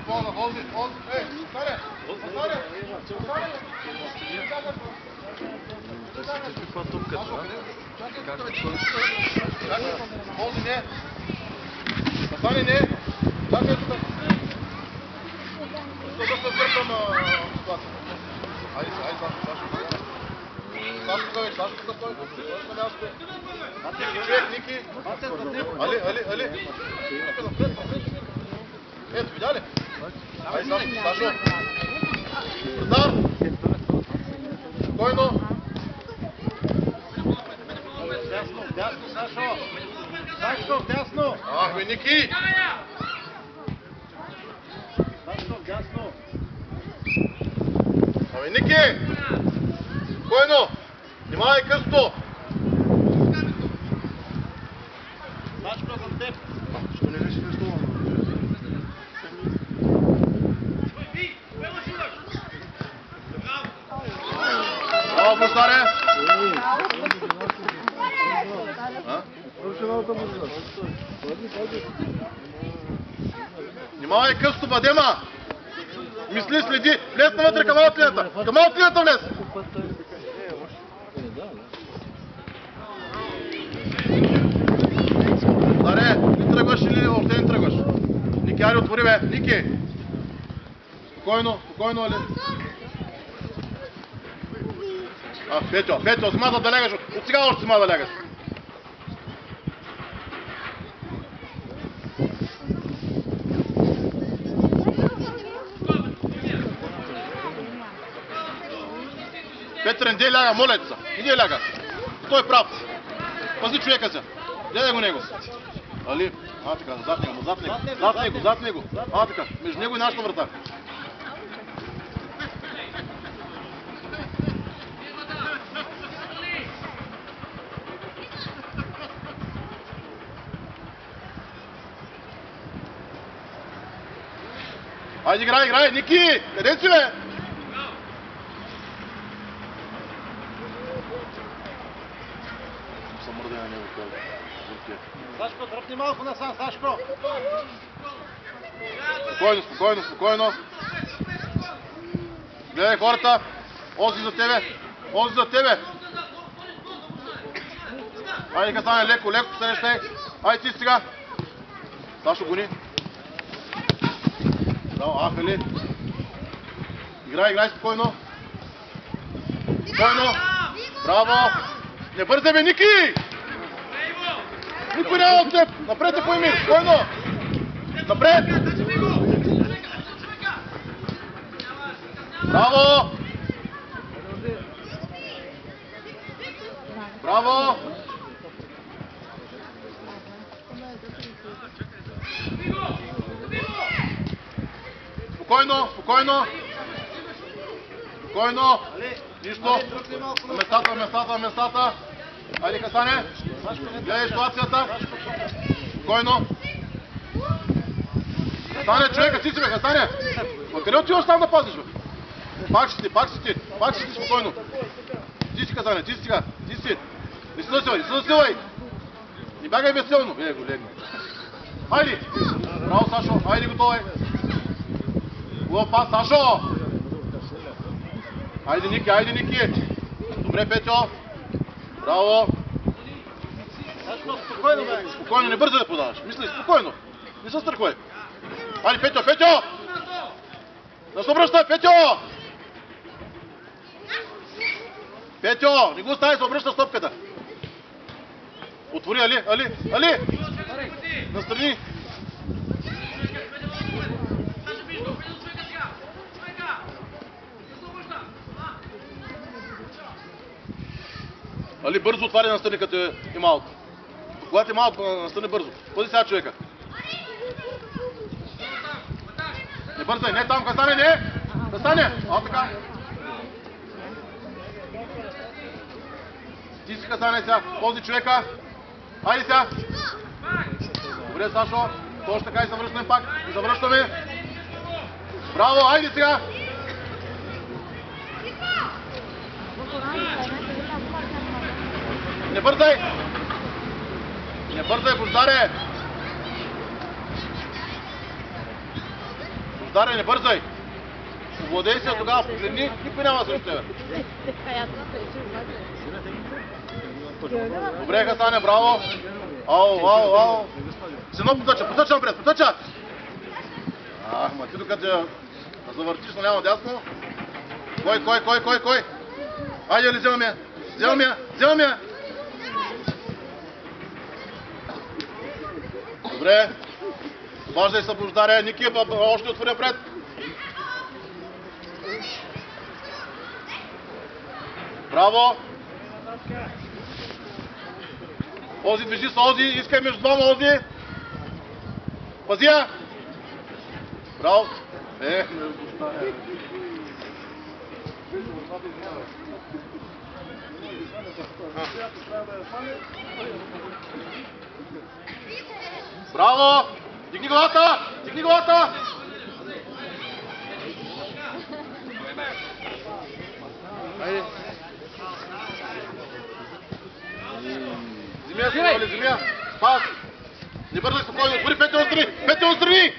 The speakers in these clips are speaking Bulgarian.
Холди. Ей, Остане. Каква топка това? Холди, не. Остане, не. Чакай тук. Да се въртам ситуация. Айде, Сашо тук стой. На място. Човек, Ники. Али. Ето, видя ли? Айде, Сашо. Удар. Спокойно. Дясно, Сашо! Сашо, дясно! Ах, бе, Ники! Сашо, дясно! Абе, Ники! Спокойно! Внимавай късто! Сашко, за теб! Що не реши нещо? Браво, Бустаре! Внимавай късто, Бадема! Мисли, следи! Влез навътре към аутлията! Към аутлията влез! Даре, не тръгваш или още не тръгваш? Ники, айде отвори, бе! Ники! Спокойно, али! Петьо, сма да лягаш! От сега още сма да лягаш! Петрен, де ляга, моля се! Иди ляга! Той е прав! Пази човека се! Гледай го него! Али? Така, зад него! Така, между него и нашата врата! Айде, играй! Ники! Къде си, бе? Съмърдя на него, Сашко, дръпни малко насам, Сашко! Спокойно! Гледай хората! Ози за тебе! Айде, Касане, леко посрещай! Айде ти сега! Сашо, гони! Браво, Ахали! Играй, спокойно! Браво! Не бързай, бе, Ники! Никой няма от теб! Напред те поеми! Спокойно! Напред! Браво! Спокойно! Нищо! На местата! Айде, Касане! Гледай ситуацията! Спокойно! Касане, човека, ти си, бе, Касане! Къде отиваш там да пазиш, бе? Пак си ти, спокойно! Ти си, Касане, ти си! Не се насилвай! Не бягай безсилно! Легни! Айде! Браво, Сашо! Айде, готовай! Хубав пас, Сашо! Айде, Ники! Добре, Петьо! Браво! Спокойно, бе! Спокойно, не бързай да подаваш. Мисли, спокойно. Не се страхвай. Айде, Петьо! Да се обръщай, Петьо, не го остави, се обръща стопката. Отвори, Али! Настрани. Али, бързо отваря, настрани, като е малко. Когато е малко, настрани бързо. Ходи сега, човека. Не бързай, не там, Касане, не! Касане! Така. Ти си, Касане, сега. Ползи човека. Айде сега. Добре, Сашо. Точно така и завръщаме пак. И завръщаме. Браво, айде сега. Не бързай! Бождаре! Бождаре, не бързай! Владей се, тогава погледни, никой няма срещу тебе. Добре, Хасане, браво! Ау! Сино, потъча напред, потъча! Ма ти докато я завъртиш наляво дясно. Кой? Айде ли, вземам я! Добре. Обаждай се, Бождаре. Ники, още отвори напред. Браво! Ози, движи се, Ози, искай между двама, Ози! Пази я! Браво! Браво! Дигни главата! Айде! Земя! Пас! Не бързай спокойно, отвори Петя отстрани!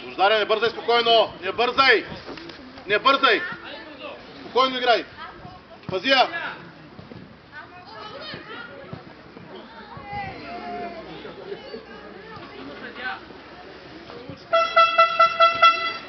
Бождаре, не бързай спокойно! Не бързай! Спокойно играй! Пази я!